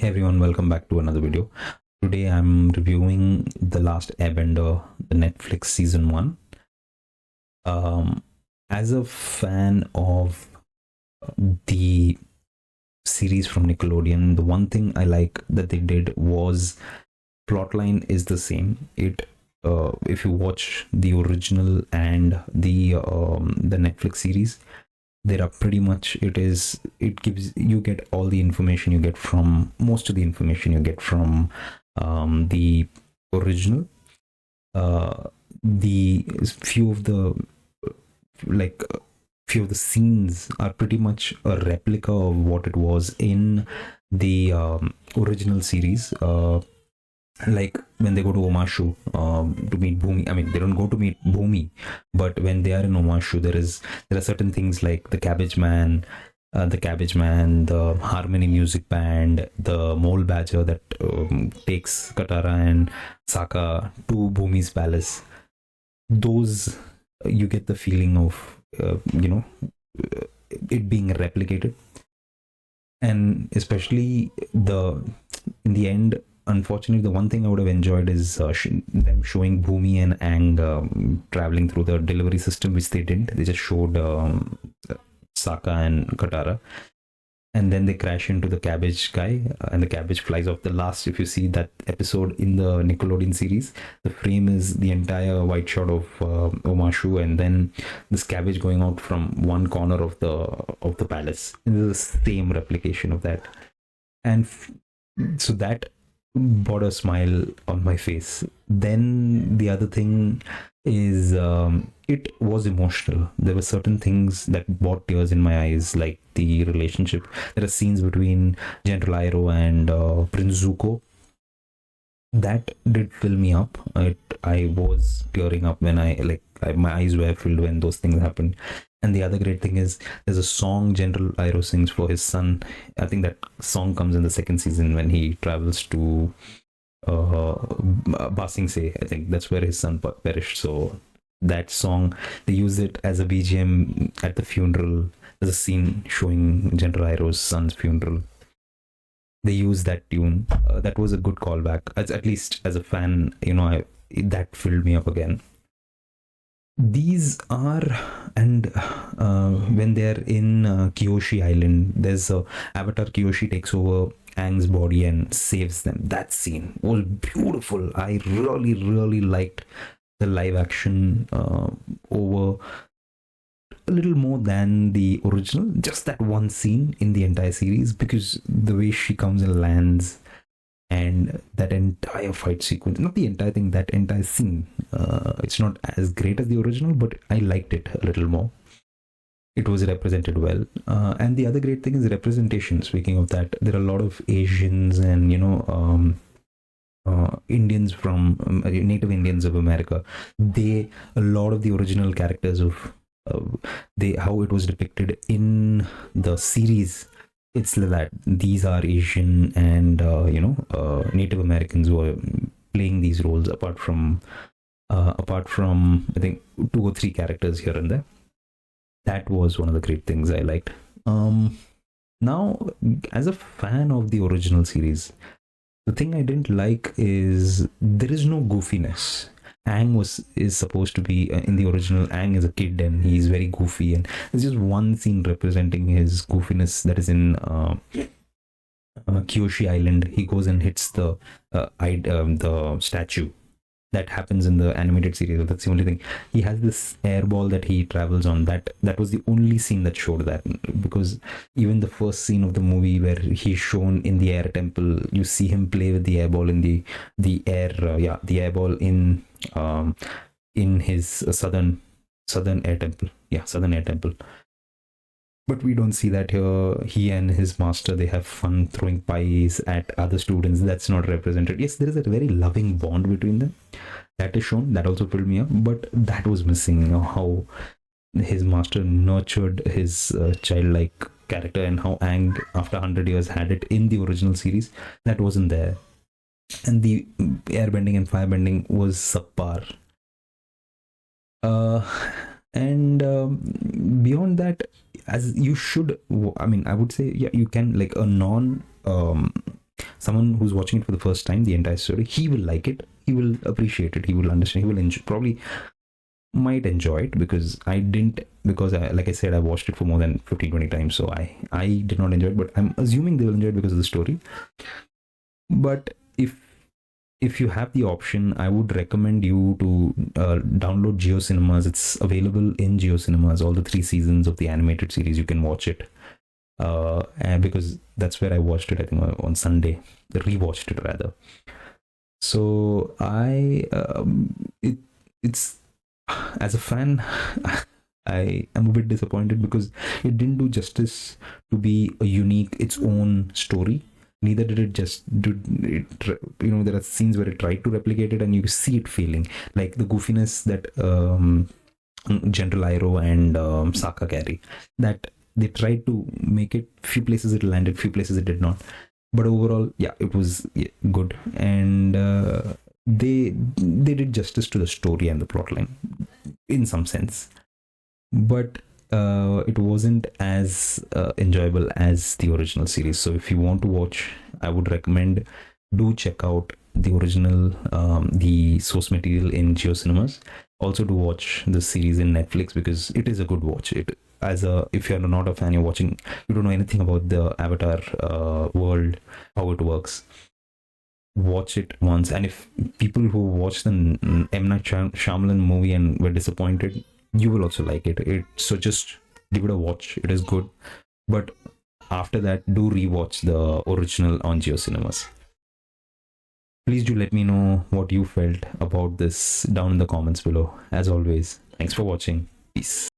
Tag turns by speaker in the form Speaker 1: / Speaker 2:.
Speaker 1: Hey everyone, welcome back to another video. Today I'm reviewing The Last Airbender, the Netflix season 1. Um, as a fan of the series from Nickelodeon, the one thing I like that they did was plotline is the same. If you watch the original and the Netflix series, there are pretty much it gives you get all the information you get from most of the information you get from the original. The few of the like few of the scenes are pretty much a replica of what it was in the original series. Like when they go to Omashu to meet Bhumi. I mean, they don't go to meet Bhumi, but when they are in Omashu, there are certain things like the Harmony Music Band, the Mole Badger that takes Katara and Sokka to Bhumi's palace. Those you get the feeling of it being replicated, and especially in the end, unfortunately, the one thing I would have enjoyed is them showing Bhumi and Aang traveling through the delivery system, which they didn't. They just showed Sokka and Katara, and then they crash into the cabbage guy, and the cabbage flies off. The last, if you see that episode in the Nickelodeon series, the frame is the entire white shot of Omashu, and then this cabbage going out from one corner of the palace. And it's the same replication of that, and so that brought a smile on my face. Then the other thing is it was emotional. There were certain things that brought tears in my eyes, like the relationship. There are scenes between General Iroh and Prince Zuko that did fill me up. I was tearing up when my eyes were filled when those things happened. And the other great thing is there's a song General Iroh sings for his son. I think that song comes in the second season when he travels to Ba Sing Se. I think that's where his son perished. So that song, they use it as a BGM at the funeral. There's a scene showing General Iroh's son's funeral. They use that tune. That was a good callback. At least as a fan, that filled me up again. These are, and when they're in Kyoshi Island, there's Avatar Kyoshi takes over Aang's body and saves them. That scene was beautiful. I really, really liked the live action over a little more than the original. Just that one scene in the entire series, because the way she comes and lands, and that entire fight sequence, not the entire thing, that entire scene, it's not as great as the original, but I liked it a little more. It was represented well. And the other great thing is representation. Speaking of that, there are a lot of Asians and Indians from Native Indians of America. A lot of the original characters of how it was depicted in the series, it's that these are Asian and Native Americans who are playing these roles, apart from I think 2 or 3 characters here and there. That was one of the great things I liked. Now, as a fan of the original series, the thing I didn't like is there is no goofiness. Aang is supposed to be in the original. Aang is a kid and he's very goofy, and there's just one scene representing his goofiness, that is in Kyoshi Island. He goes and hits the statue. That happens in the animated series. That's the only thing. He has this airball that he travels on. That was the only scene that showed that, because even the first scene of the movie where he's shown in the air temple, you see him play with the airball in the air. The airball in his southern air temple. Yeah, southern air temple. But we don't see that here. He and his master, they have fun throwing pies at other students. That's not represented. Yes, there is a very loving bond between them. That is shown. That also filled me up. But that was missing. How his master nurtured his childlike character, and how Aang, after 100 years, had it in the original series. That wasn't there. And the airbending and firebending was subpar. And beyond that, as you should, I mean, I would say, yeah, you can, like a non someone who's watching it for the first time, the entire story, he will like it, he will appreciate it, he will understand, he will enjoy, probably might enjoy it, because I didn't, because like I said, I watched it for more than 15-20 times, so I did not enjoy it, but I'm assuming they will enjoy it because of the story. But if you have the option, I would recommend you to download Geo Cinemas. It's available in Geo Cinemas, all the 3 seasons of the animated series, you can watch it. And because that's where I watched it, I think on Sunday, rewatched it rather. So it's, as a fan, I am a bit disappointed because it didn't do justice to be a unique, its own story. Neither did it just do it. There are scenes where it tried to replicate it, and you see it failing, like the goofiness that General Iroh and Sokka carry. That they tried to make it. Few places it landed, few places it did not. But overall, yeah, it was good, and they did justice to the story and the plotline in some sense. But it wasn't as enjoyable as the original series. So if you want to watch, I would recommend, do check out the original, the source material in Geo Cinemas. Also to watch the series in Netflix, because it is a good watch. It, as a, if you're not a fan, you're watching, you don't know anything about the Avatar world, how it works, watch it once. And if people who watched the M. Night Shyamalan movie and were disappointed, you will also like it. So just give it a watch. It is good. But after that, do rewatch the original on Geo Cinemas. Please do let me know what you felt about this down in the comments below. As always, thanks for watching. Peace.